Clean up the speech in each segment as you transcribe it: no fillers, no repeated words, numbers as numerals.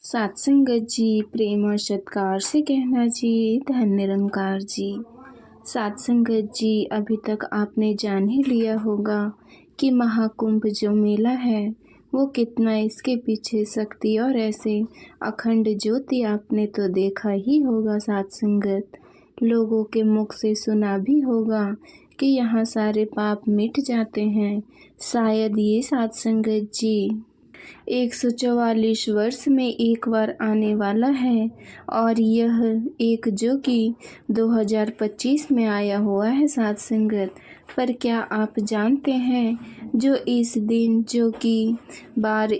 सात संगत जी, प्रेम और सत्कार से कहना जी, धन निरंकार जी। सात संगत जी, अभी तक आपने जान ही लिया होगा कि महाकुंभ जो मेला है वो कितना, इसके पीछे शक्ति और ऐसे अखंड ज्योति आपने तो देखा ही होगा। सात संगत, लोगों के मुख से सुना भी होगा कि यहाँ सारे पाप मिट जाते हैं। शायद ये सात संगत जी 144 वर्ष में एक बार आने वाला है, और यह एक जो कि 2025 में आया हुआ है सात संगत। पर क्या आप जानते हैं जो इस दिन जो कि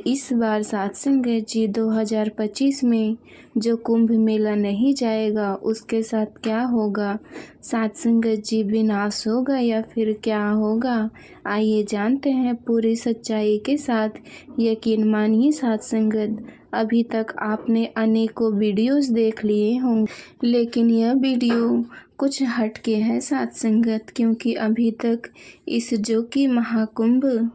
इस बार सात संगत जी 2025 में जो कुंभ मेला नहीं जाएगा उसके साथ क्या होगा? सात संगत जी, विनाश होगा या फिर क्या होगा? आइए जानते हैं पूरी सच्चाई के साथ। यकीन मानिए सात संगत, अभी तक आपने अनेकों वीडियोस देख लिए होंगे, लेकिन यह वीडियो कुछ हटके है सात संगत, क्योंकि अभी तक इस जो कि महाकुंभ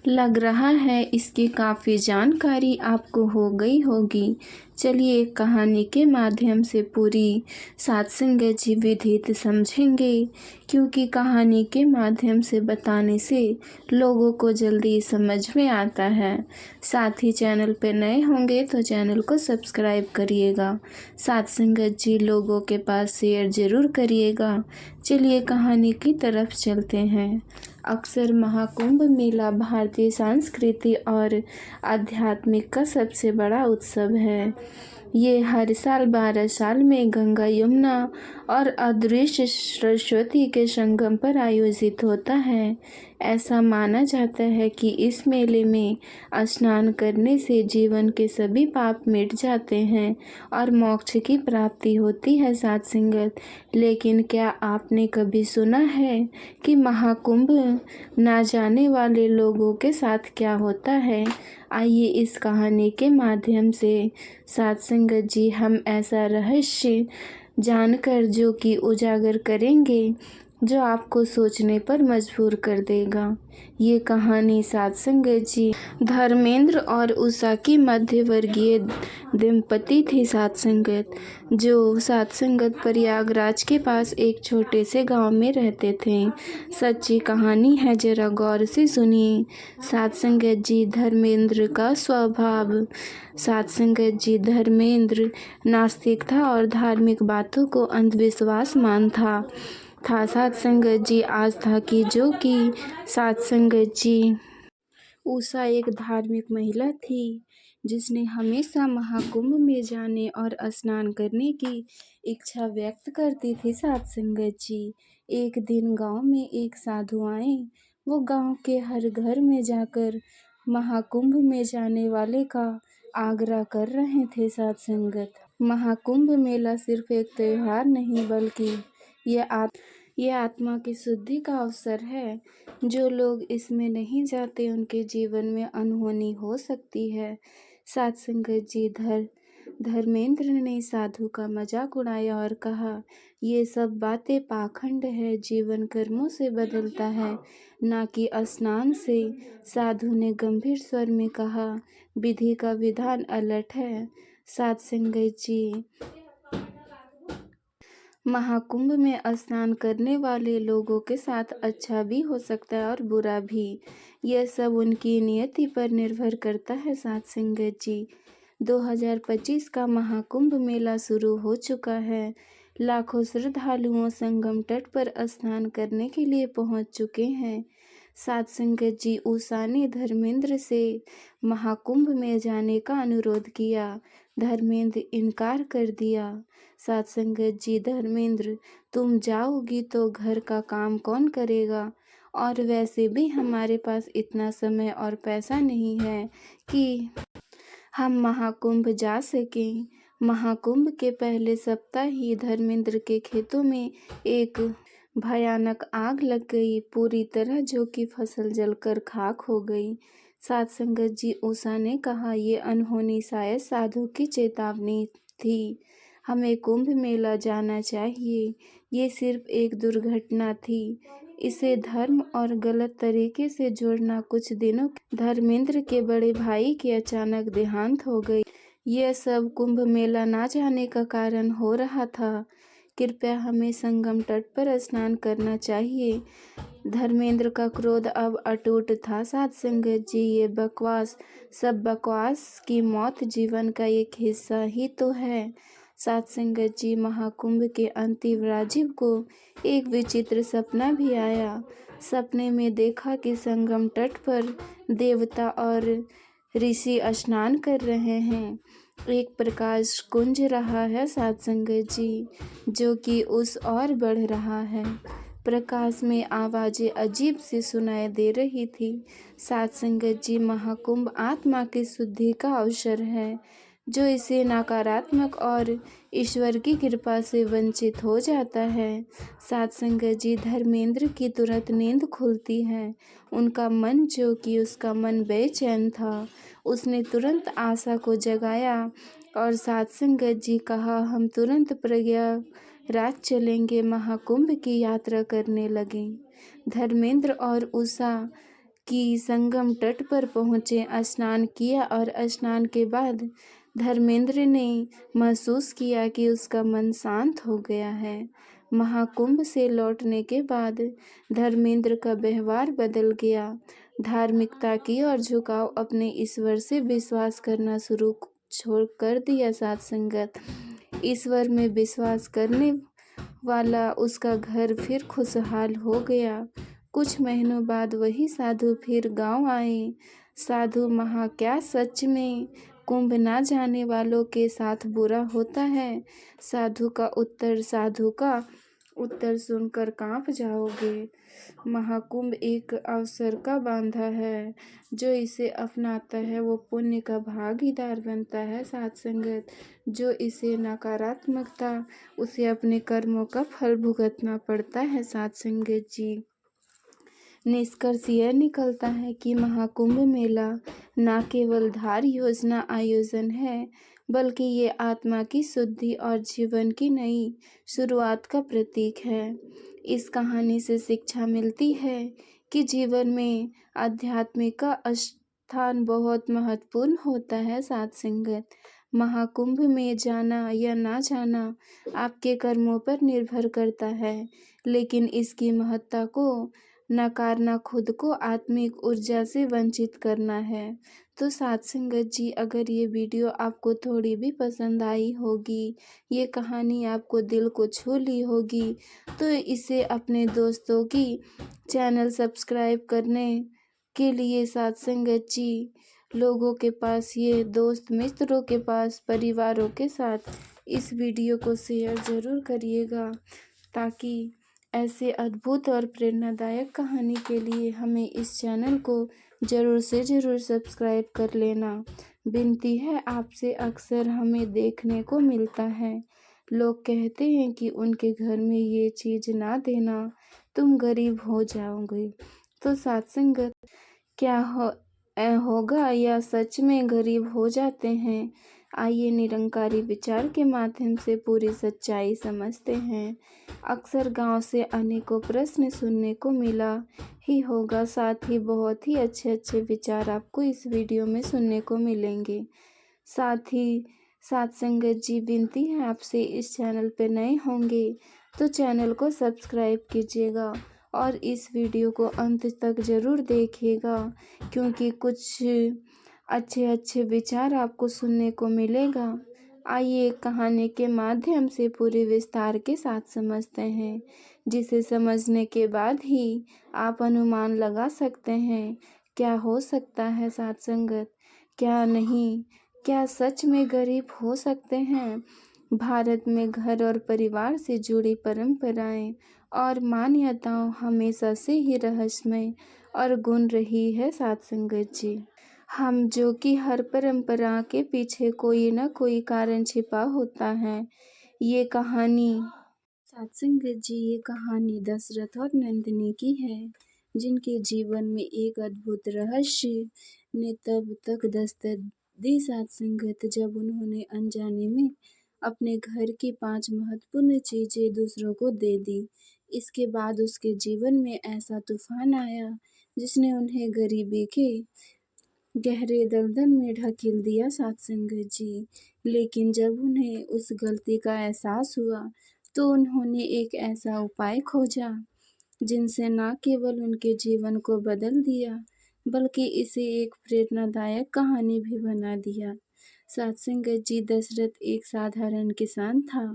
लग रहा है इसकी काफ़ी जानकारी आपको हो गई होगी। चलिए एक कहानी के माध्यम से पूरी सात संगत जी विधित समझेंगे, क्योंकि कहानी के माध्यम से बताने से लोगों को जल्दी समझ में आता है। साथ ही चैनल पर नए होंगे तो चैनल को सब्सक्राइब करिएगा। सात संगत जी, लोगों के पास शेयर ज़रूर करिएगा। चलिए कहानी की तरफ चलते हैं। अक्सर महाकुंभ मेला भारतीय संस्कृति और आध्यात्मिक का सबसे बड़ा उत्सव है। ये हर साल 12 साल में गंगा, यमुना और अदृश्य सरस्वती के संगम पर आयोजित होता है। ऐसा माना जाता है कि इस मेले में स्नान करने से जीवन के सभी पाप मिट जाते हैं और मोक्ष की प्राप्ति होती है सात संगत। लेकिन क्या आपने कभी सुना है कि महाकुंभ ना जाने वाले लोगों के साथ क्या होता है? आइए इस कहानी के माध्यम से सात संगत जी हम ऐसा रहस्य जानकर जो कि उजागर करेंगे जो आपको सोचने पर मजबूर कर देगा। ये कहानी सात संगत जी धर्मेंद्र और उषा की मध्यवर्गीय दंपति थी सात संगत, जो सात संगत प्रयागराज के पास एक छोटे से गांव में रहते थे। सच्ची कहानी है, जरा गौर से सुनिए। सात संगत जी, धर्मेंद्र का स्वभाव। सात संगत जी, धर्मेंद्र नास्तिक था और धार्मिक बातों को अंधविश्वास मानता था। सात संगत जी, आज था कि जो कि सात संगत जी उषा एक धार्मिक महिला थी जिसने हमेशा महाकुंभ में जाने और स्नान करने की इच्छा व्यक्त करती थी। सात संगत जी, एक दिन गांव में एक साधु आए। वो गांव के हर घर में जाकर महाकुंभ में जाने वाले का आग्रह कर रहे थे। सात संगत, महाकुंभ मेला सिर्फ एक त्योहार नहीं बल्कि यह आत्मा की शुद्धि का अवसर है। जो लोग इसमें नहीं जाते उनके जीवन में अनहोनी हो सकती है। सात संगत जी, धर्मेंद्र ने साधु का मजाक उड़ाया और कहा, ये सब बातें पाखंड है, जीवन कर्मों से बदलता है, ना कि स्नान से। साधु ने गंभीर स्वर में कहा, विधि का विधान अलट है। सात संगत जी, महाकुंभ में स्नान करने वाले लोगों के साथ अच्छा भी हो सकता है और बुरा भी। यह सब उनकी नियति पर निर्भर करता है। सात संगत जी, 2025 का महाकुंभ मेला शुरू हो चुका है। लाखों श्रद्धालुओं संगम तट पर स्नान करने के लिए पहुंच चुके हैं। सात संगत जी, उषा ने धर्मेंद्र से महाकुंभ में जाने का अनुरोध किया। धर्मेंद्र इनकार कर दिया। सात संगत जी, धर्मेंद्र, तुम जाओगी तो घर का काम कौन करेगा? और वैसे भी हमारे पास इतना समय और पैसा नहीं है कि हम महाकुंभ जा सकें। महाकुंभ के पहले सप्ताह ही धर्मेंद्र के खेतों में एक भयानक आग लग गई। पूरी तरह जो कि फसल जलकर खाक हो गई। सात संगत जी, उषा ने कहा, ये अनहोनी शायद साधु की चेतावनी थी। हमें कुंभ मेला जाना चाहिए। ये सिर्फ एक दुर्घटना थी। इसे धर्म और गलत तरीके से जोड़ना कुछ दिनों। धर्मेंद्र के बड़े भाई की अचानक देहांत हो गई। यह सब कुंभ मेला ना जाने का कारण हो रहा था। कृपया हमें संगम तट पर स्नान करना चाहिए। धर्मेंद्र का क्रोध अब अटूट था। साध संगत जी, ये बकवास, सब बकवास की मौत जीवन का एक हिस्सा ही तो है। साध संगत जी, महाकुंभ के अंतिम राजीव को एक विचित्र सपना भी आया। सपने में देखा कि संगम तट पर देवता और ऋषि स्नान कर रहे हैं। एक प्रकाश कुंज रहा है साध संगत जी, जो कि उस ओर बढ़ रहा है। प्रकाश में आवाजें अजीब सी सुनाई दे रही थी। साध संगत जी, महाकुंभ आत्मा की शुद्धि का अवसर है। जो इसे नकारात्मक और ईश्वर की कृपा से वंचित हो जाता है। साध संगत जी, धर्मेंद्र की तुरंत नींद खुलती है। उनका मन, जो कि उसका मन बेचैन था, उसने तुरंत आशा को जगाया और साध संगत जी कहा, हम तुरंत प्रयागराज चलेंगे, महाकुंभ की यात्रा करने लगे। धर्मेंद्र और उषा की संगम तट पर पहुंचे, स्नान किया और स्नान के बाद धर्मेंद्र ने महसूस किया कि उसका मन शांत हो गया है। महाकुंभ से लौटने के बाद धर्मेंद्र का व्यवहार बदल गया। धार्मिकता की ओर झुकाव, अपने ईश्वर से विश्वास करना शुरू छोड़ कर दिया। साध संगत, ईश्वर में विश्वास करने वाला उसका घर फिर खुशहाल हो गया। कुछ महीनों बाद वही साधु फिर गांव आए। साधु, महा क्या सच में कुंभ ना जाने वालों के साथ बुरा होता है? साधु का उत्तर सुनकर कांप जाओगे। महाकुंभ एक अवसर का बांधा है। जो इसे अपनाता है वो पुण्य का भागीदार बनता है। साध संगत, जो इसे नकारात्मकता, उसे अपने कर्मों का फल भुगतना पड़ता है। साध संगत जी, निष्कर्ष यह निकलता है कि महाकुंभ मेला न केवल धार योजना आयोजन है, बल्कि ये आत्मा की शुद्धि और जीवन की नई शुरुआत का प्रतीक है। इस कहानी से शिक्षा मिलती है कि जीवन में आध्यात्मिक का स्थान बहुत महत्वपूर्ण होता है। साध संगत, महाकुंभ में जाना या ना जाना आपके कर्मों पर निर्भर करता है, लेकिन इसकी महत्ता को नकारना खुद को आत्मिक ऊर्जा से वंचित करना है। तो साध संगत जी, अगर ये वीडियो आपको थोड़ी भी पसंद आई होगी, ये कहानी आपको दिल को छू ली होगी, तो इसे अपने दोस्तों की चैनल सब्सक्राइब करने के लिए साध संगत जी लोगों के पास, ये दोस्त मित्रों के पास, परिवारों के साथ इस वीडियो को शेयर ज़रूर करिएगा, ताकि ऐसे अद्भुत और प्रेरणादायक कहानी के लिए हमें इस चैनल को ज़रूर से ज़रूर सब्सक्राइब कर लेना। विनती है आपसे, अक्सर हमें देखने को मिलता है, लोग कहते हैं कि उनके घर में ये चीज़ ना देना, तुम गरीब हो जाओगे। तो साध संगत, क्या होगा या सच में गरीब हो जाते हैं? आइए निरंकारी विचार के माध्यम से पूरी सच्चाई समझते हैं। अक्सर गांव से अनेकों प्रश्न सुनने को मिला ही होगा, साथ ही बहुत ही अच्छे अच्छे विचार आपको इस वीडियो में सुनने को मिलेंगे। साथ ही साध संगत जी, विनती है आपसे, इस चैनल पे नए होंगे तो चैनल को सब्सक्राइब कीजिएगा और इस वीडियो को अंत तक ज़रूर देखिएगा, क्योंकि कुछ अच्छे अच्छे विचार आपको सुनने को मिलेगा। आइए कहानी के माध्यम से पूरे विस्तार के साथ समझते हैं, जिसे समझने के बाद ही आप अनुमान लगा सकते हैं क्या हो सकता है। साध संगत, क्या नहीं, क्या सच में गरीब हो सकते हैं? भारत में घर और परिवार से जुड़ी परंपराएं और मान्यताओं हमेशा से ही रहस्यमय और गुण रही है। साध संगत जी, हम जो कि हर परंपरा के पीछे कोई न कोई कारण छिपा होता है। ये कहानी साध संगत जी, ये कहानी दशरथ और नंदिनी की है, जिनके जीवन में एक अद्भुत रहस्य ने तब तक दस्तक दी। साध संगत, जब उन्होंने अनजाने में अपने घर की 5 महत्वपूर्ण चीजें दूसरों को दे दी, इसके बाद उसके जीवन में ऐसा तूफान आया जिसने उन्हें गरीबी के गहरे दलदल में ढकेल दिया सत्संग जी। लेकिन जब उन्हें उस गलती का एहसास हुआ तो उन्होंने एक ऐसा उपाय खोजा जिनसे न केवल उनके जीवन को बदल दिया बल्कि इसे एक प्रेरणादायक कहानी भी बना दिया। सत्संगत जी दशरथ एक साधारण किसान था।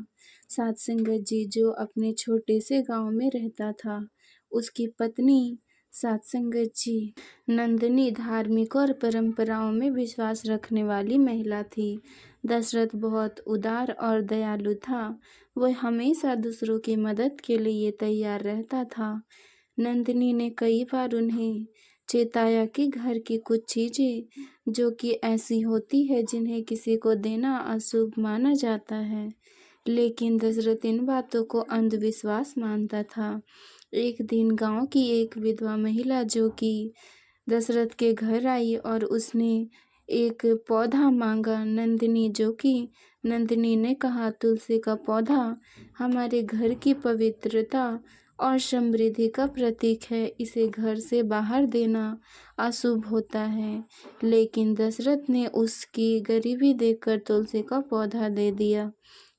सत्संगत जी जो अपने छोटे से गांव में रहता था, उसकी पत्नी सत्संगत जी नंदिनी धार्मिक और परंपराओं में विश्वास रखने वाली महिला थी। दशरथ बहुत उदार और दयालु था। वह हमेशा दूसरों की मदद के लिए तैयार रहता था। नंदिनी ने कई बार उन्हें चेताया कि घर की कुछ चीजें जो कि ऐसी होती है जिन्हें किसी को देना अशुभ माना जाता है, लेकिन दशरथ इन बातों को अंधविश्वास मानता था। एक दिन गांव की एक विधवा महिला जो कि दशरथ के घर आई और उसने एक पौधा मांगा। नंदिनी ने कहा, तुलसी का पौधा हमारे घर की पवित्रता और समृद्धि का प्रतीक है, इसे घर से बाहर देना अशुभ होता है। लेकिन दशरथ ने उसकी गरीबी देखकर तुलसी का पौधा दे दिया।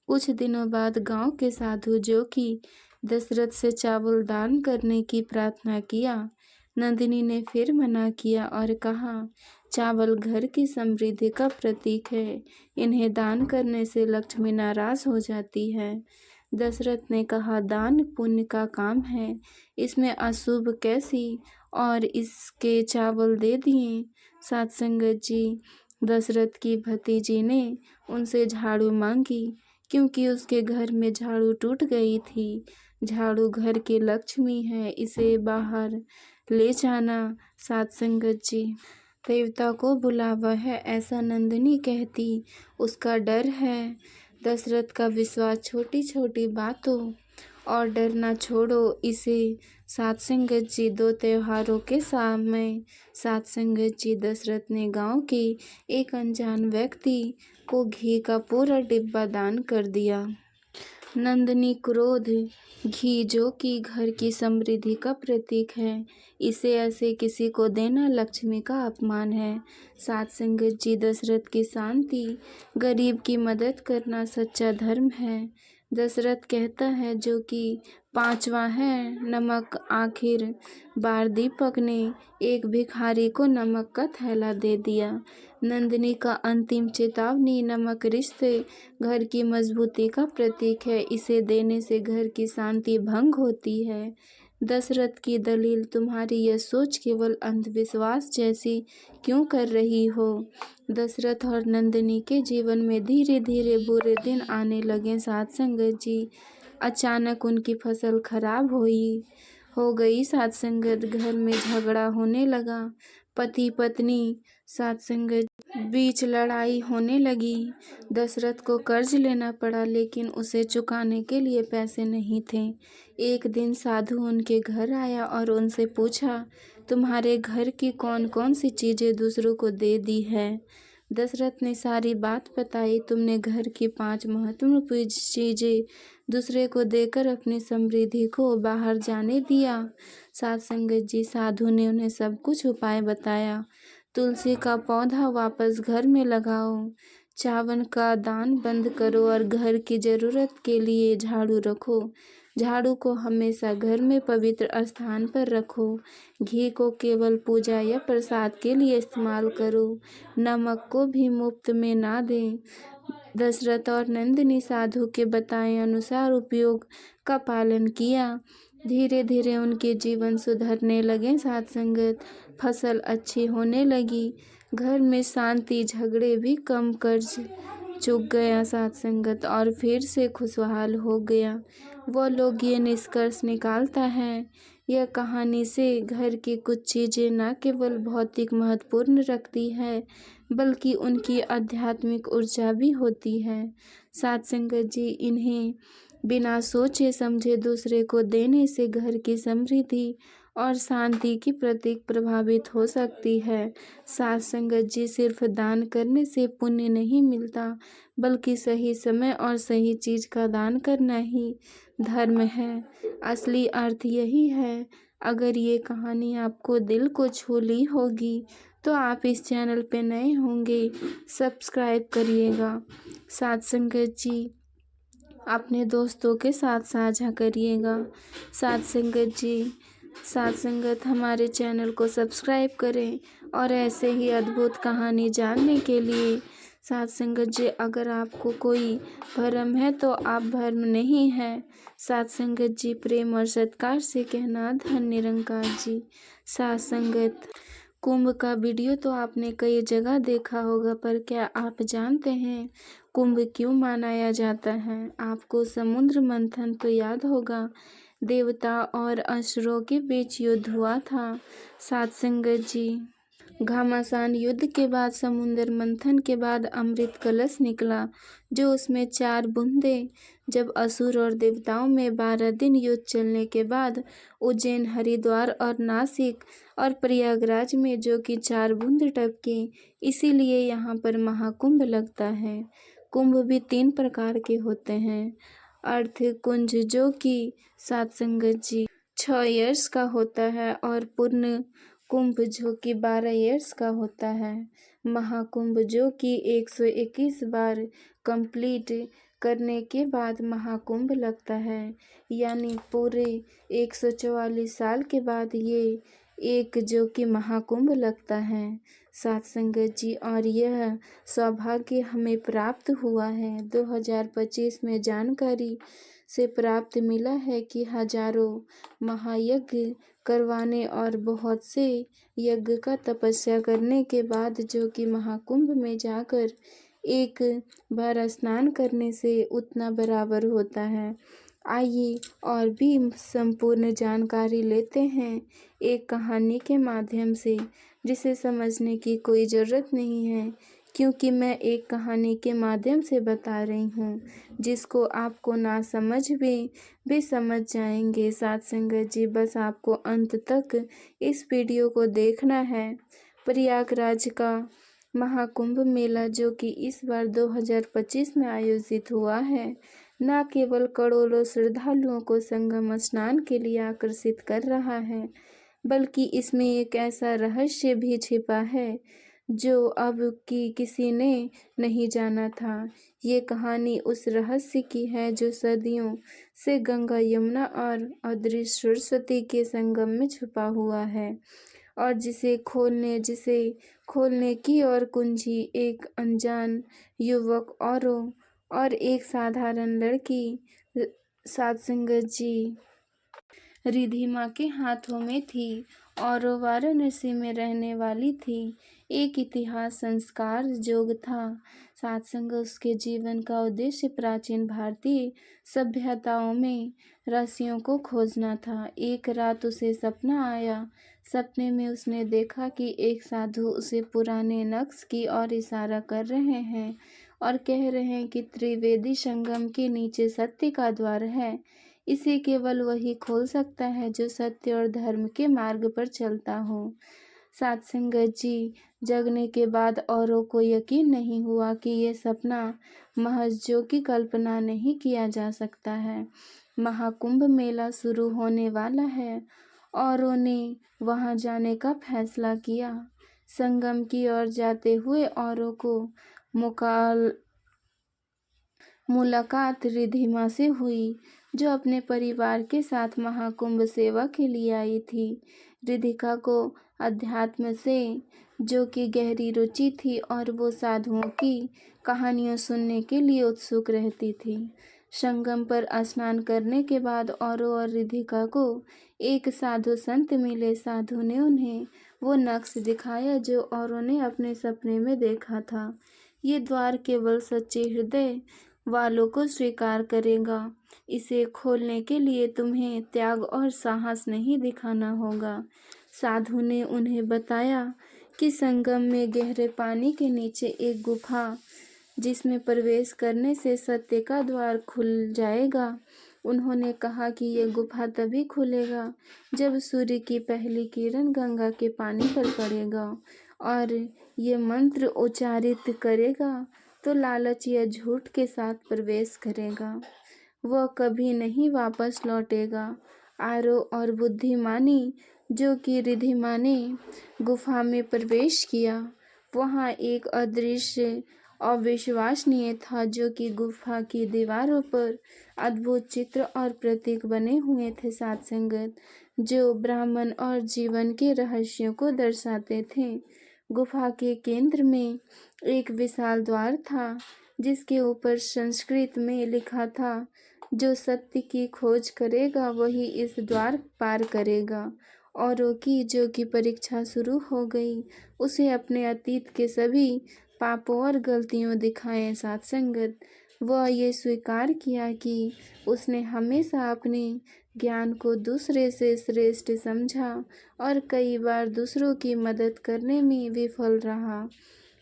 कुछ दिनों बाद गांव के साधु जो कि दशरथ से चावल दान करने की प्रार्थना किया, नंदिनी ने फिर मना किया और कहा, चावल घर की समृद्धि का प्रतीक है, इन्हें दान करने से लक्ष्मी नाराज हो जाती है। दशरथ ने कहा, दान पुण्य का काम है, इसमें अशुभ कैसी, और इसके चावल दे दिए। सत्संगत जी दशरथ की भतीजी ने उनसे झाड़ू मांगी क्योंकि उसके घर में झाड़ू टूट गई थी। झाड़ू घर की लक्ष्मी है, इसे बाहर ले जाना। सत्संगत जी देवता को बुलावा है, ऐसा नंदिनी कहती। उसका डर है। दशरथ का विश्वास छोटी छोटी बातों और डरना छोड़ो इसे। सत्संगत जी दो त्योहारों के समय सत्संगत जी दशरथ ने गांव के एक अनजान व्यक्ति को घी का पूरा डिब्बा दान कर दिया। नंदिनी क्रोध घी जो कि घर की समृद्धि का प्रतीक है, इसे ऐसे किसी को देना लक्ष्मी का अपमान है। सत्संगत जी दशरथ की शांति, गरीब की मदद करना सच्चा धर्म है। दशरथ कहता है जो कि पांचवा है नमक। आखिर बार दीपक ने एक भिखारी को नमक का थैला दे दिया। नंदिनी का अंतिम चेतावनी, नमक रिश्ते घर की मजबूती का प्रतीक है, इसे देने से घर की शांति भंग होती है। दशरथ की दलील, तुम्हारी यह सोच केवल अंधविश्वास जैसी क्यों कर रही हो। दशरथ और नंदिनी के जीवन में धीरे धीरे बुरे दिन आने लगे। सत्संगत जी अचानक उनकी फसल खराब हो गई। सत्संगत घर में झगड़ा होने लगा। पति पत्नी सत्संगत बीच लड़ाई होने लगी। दशरथ को कर्ज लेना पड़ा लेकिन उसे चुकाने के लिए पैसे नहीं थे। एक दिन साधु उनके घर आया और उनसे पूछा, तुम्हारे घर की कौन कौन सी चीजें दूसरों को दे दी है। दशरथ ने सारी बात बताई। तुमने घर की 5 महत्वपूर्ण चीजें दूसरे को देकर अपनी समृद्धि को बाहर जाने दिया। सत्संगत जी साधु ने उन्हें सब कुछ उपाय बताया। तुलसी का पौधा वापस घर में लगाओ, चावल का दान बंद करो और घर की जरूरत के लिए झाड़ू रखो। झाड़ू को हमेशा घर में पवित्र स्थान पर रखो। घी को केवल पूजा या प्रसाद के लिए इस्तेमाल करो। नमक को भी मुफ्त में ना दें। दशरथ और नंदिनी साधु के बताए अनुसार उपयोग का पालन किया। धीरे धीरे उनके जीवन सुधरने लगे। सत्संगत फसल अच्छी होने लगी। घर में शांति, झगड़े भी कम, कर्ज चुक गया। सत्संगत और फिर से खुशहाल हो गया। वह लोग ये निष्कर्ष निकालता है यह कहानी से घर की कुछ चीज़ें न केवल भौतिक महत्वपूर्ण रखती है बल्कि उनकी आध्यात्मिक ऊर्जा भी होती है। सत्संगत जी इन्हें बिना सोचे समझे दूसरे को देने से घर की समृद्धि और शांति की प्रतीक प्रभावित हो सकती है। सत्संगत जी सिर्फ दान करने से पुण्य नहीं मिलता बल्कि सही समय और सही चीज का दान करना ही धर्म है। असली अर्थ यही है। अगर ये कहानी आपको दिल को छू ली होगी तो आप इस चैनल पे नए होंगे, सब्सक्राइब करिएगा। साथ संगत जी अपने दोस्तों के साथ साझा करिएगा। साथ संगत जी, साथ संगत हमारे चैनल को सब्सक्राइब करें और ऐसे ही अद्भुत कहानी जानने के लिए। साथ संगत जी, अगर आपको कोई भरम है तो आप भर्म नहीं हैं। साथ संगत जी, प्रेम और सत्कार से कहना धन निरंकार जी। साथ संगत, कुंभ का वीडियो तो आपने कई जगह देखा होगा, पर क्या आप जानते हैं कुंभ क्यों मनाया जाता है? आपको समुद्र मंथन तो याद होगा, देवता और असुरों के बीच युद्ध हुआ था। साथ संगत जी, घमासान युद्ध के बाद, समुद्र मंथन के बाद अमृत कलश निकला, जो उसमें 4 बूंदे। जब असुर और देवताओं में 12 दिन युद्ध चलने के बाद उज्जैन, हरिद्वार और नासिक और प्रयागराज में जो कि 4 बूंद टपकी, इसीलिए यहाँ पर महाकुंभ लगता है। कुंभ भी 3 प्रकार के होते हैं। अर्थ कुंज, जो कि सात संगत जी 6 ईयर्स का होता है, और पूर्ण कुंभ जो कि 12 ईयर्स का होता है। महाकुंभ जो कि 121 बार कंप्लीट करने के बाद महाकुंभ लगता है, यानी पूरे 144 साल के बाद ये एक जो कि महाकुंभ लगता है। साथ संगत जी, और यह सौभाग्य हमें प्राप्त हुआ है 2025 में। जानकारी से प्राप्त मिला है कि हजारों महायज्ञ करवाने और बहुत से यज्ञ का तपस्या करने के बाद जो कि महाकुंभ में जाकर एक बार स्नान करने से उतना बराबर होता है। आइए और भी संपूर्ण जानकारी लेते हैं एक कहानी के माध्यम से, जिसे समझने की कोई ज़रूरत नहीं है, क्योंकि मैं एक कहानी के माध्यम से बता रही हूँ, जिसको आपको ना समझ भी समझ जाएंगे। साथ संगत जी, बस आपको अंत तक इस वीडियो को देखना है। प्रयागराज का महाकुंभ मेला जो कि इस बार 2025 में आयोजित हुआ है, न केवल करोड़ों श्रद्धालुओं को संगम स्नान के लिए आकर्षित कर रहा है, बल्कि इसमें एक ऐसा रहस्य भी छिपा है जो अब की किसी ने नहीं जाना था। ये कहानी उस रहस्य की है जो सदियों से गंगा, यमुना और अदृश्य सरस्वती के संगम में छुपा हुआ है, और जिसे खोलने की और कुंजी एक अनजान युवक और एक साधारण लड़की, साथ संगत जी, रिधिमा के हाथों में थी, और वो वाराणसी में रहने वाली थी। एक इतिहास संस्कार जोग था। साथ संग उसके जीवन का उद्देश्य प्राचीन भारतीय सभ्यताओं में रहस्यों को खोजना था। एक रात उसे सपना आया। सपने में उसने देखा कि एक साधु उसे पुराने नक्श की ओर इशारा कर रहे हैं और कह रहे हैं कि त्रिवेदी संगम के नीचे सत्य का द्वार है। इसे केवल वही खोल सकता है जो सत्य और धर्म के मार्ग पर चलता हो। साथ संगत जी, जगने के बाद औरों को यकीन नहीं हुआ कि ये सपना महज जो की कल्पना नहीं किया जा सकता है। महाकुंभ मेला शुरू होने वाला है। औरों ने वहां जाने का फैसला किया। संगम की ओर जाते हुए औरों को मुलाकात रिधिमा से हुई, जो अपने परिवार के साथ महाकुंभ सेवा के लिए आई थी। रिधिका को अध्यात्म से जो कि गहरी रुचि थी, और वो साधुओं की कहानियों सुनने के लिए उत्सुक रहती थी। संगम पर स्नान करने के बाद औरों और रिधिका को एक साधु संत मिले। साधु ने उन्हें वो नक्श दिखाया जो औरों ने अपने सपने में देखा था। ये द्वार केवल सच्चे हृदय वालों को स्वीकार करेगा। इसे खोलने के लिए तुम्हें त्याग और साहस नहीं दिखाना होगा। साधु ने उन्हें बताया कि संगम में गहरे पानी के नीचे एक गुफा, जिसमें प्रवेश करने से सत्य का द्वार खुल जाएगा। उन्होंने कहा कि यह गुफा तभी खुलेगा जब सूर्य की पहली किरण गंगा के पानी पर पड़ेगा और ये मंत्र उच्चारित करेगा तो लालच या झूठ के साथ प्रवेश करेगा। वह कभी नहीं वापस लौटेगा। आरो और बुद्धिमानी जो कि रिधिमा ने गुफा में प्रवेश किया। वहाँ एक अदृश्य अविश्वसनीय था जो कि गुफा की दीवारों पर अद्भुत चित्र और प्रतीक बने हुए थे सात संगत, जो ब्राह्मण और जीवन के रहस्यों को दर्शाते थे। गुफा के केंद्र में एक विशाल द्वार था जिसके ऊपर संस्कृत में लिखा था, जो सत्य की खोज करेगा वही इस द्वार पार करेगा। औरों की जो कि परीक्षा शुरू हो गई, उसे अपने अतीत के सभी पापों और गलतियों दिखाएं सात संगत। वह ये स्वीकार किया कि उसने हमेशा अपने ज्ञान को दूसरे से श्रेष्ठ समझा और कई बार दूसरों की मदद करने में विफल रहा।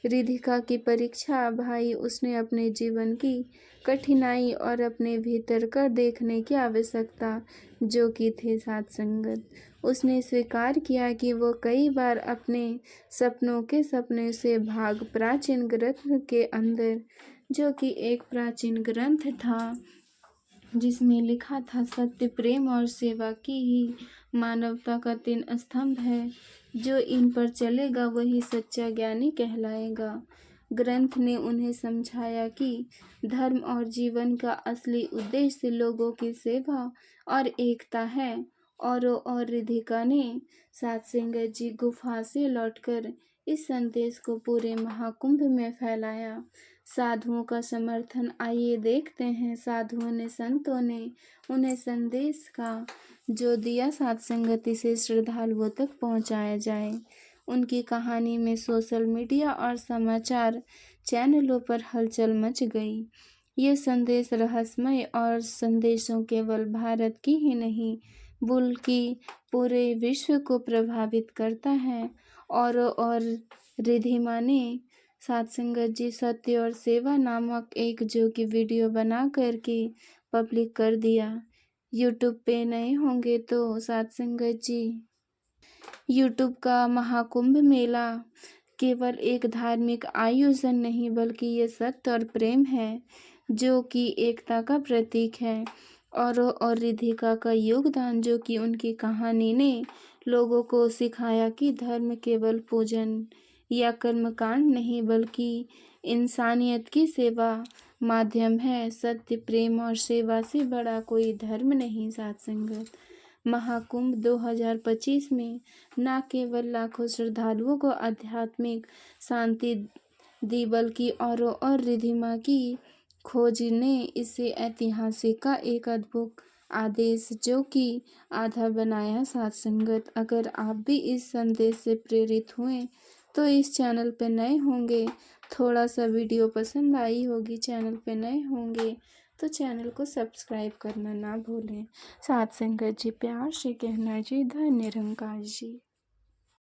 रिधिका की परीक्षा भाई उसने अपने जीवन की कठिनाई और अपने भीतर का देखने की आवश्यकता जो कि थे सात संगत। उसने स्वीकार किया कि वो कई बार अपने सपनों के सपने से भाग प्राचीन ग्रंथ के अंदर, जो कि एक प्राचीन ग्रंथ था जिसमें लिखा था सत्य, प्रेम और सेवा की ही मानवता का 3 स्तंभ है। जो इन पर चलेगा वही सच्चा ज्ञानी कहलाएगा। ग्रंथ ने उन्हें समझाया कि धर्म और जीवन का असली उद्देश्य लोगों की सेवा और एकता है। और रिधिका ने सत्संग जी गुफा से लौटकर इस संदेश को पूरे महाकुंभ में फैलाया। साधुओं का समर्थन आइए देखते हैं साधुओं ने संतों ने उन्हें संदेश का जो दिया सात संगति से श्रद्धालुओं तक पहुंचाया जाए। उनकी कहानी में सोशल मीडिया और समाचार चैनलों पर हलचल मच गई। ये संदेश रहस्यमय और संदेशों केवल भारत की ही नहीं बल्कि पूरे विश्व को प्रभावित करता है। और रिधिमा ने सत्संगत जी सत्य और सेवा नामक एक जो कि वीडियो बना करके पब्लिक कर दिया। यूट्यूब पे नए होंगे तो सत्संगत जी, यूट्यूब का महाकुंभ मेला केवल एक धार्मिक आयोजन नहीं बल्कि ये सत्य और प्रेम है जो कि एकता का प्रतीक है। और रिधिका का योगदान जो कि उनकी कहानी ने लोगों को सिखाया कि धर्म केवल पूजन या कर्मकांड नहीं बल्कि इंसानियत की सेवा माध्यम है। सत्य, प्रेम और सेवा से बड़ा कोई धर्म नहीं सात संगत। महाकुंभ 2025 में न केवल लाखों श्रद्धालुओं को आध्यात्मिक शांति दी बल्कि और रिधिमा की खोज ने इसे ऐतिहासिक का एक अद्भुत आदेश जो कि आधा बनाया सात संगत। अगर आप भी इस संदेश से प्रेरित हुए तो इस चैनल पे नए होंगे, थोड़ा सा वीडियो पसंद आई होगी, चैनल पे नए होंगे तो चैनल को सब्सक्राइब करना ना भूलें। सात संगत जी प्यार से कहना जी, धन्य निरंकार जी।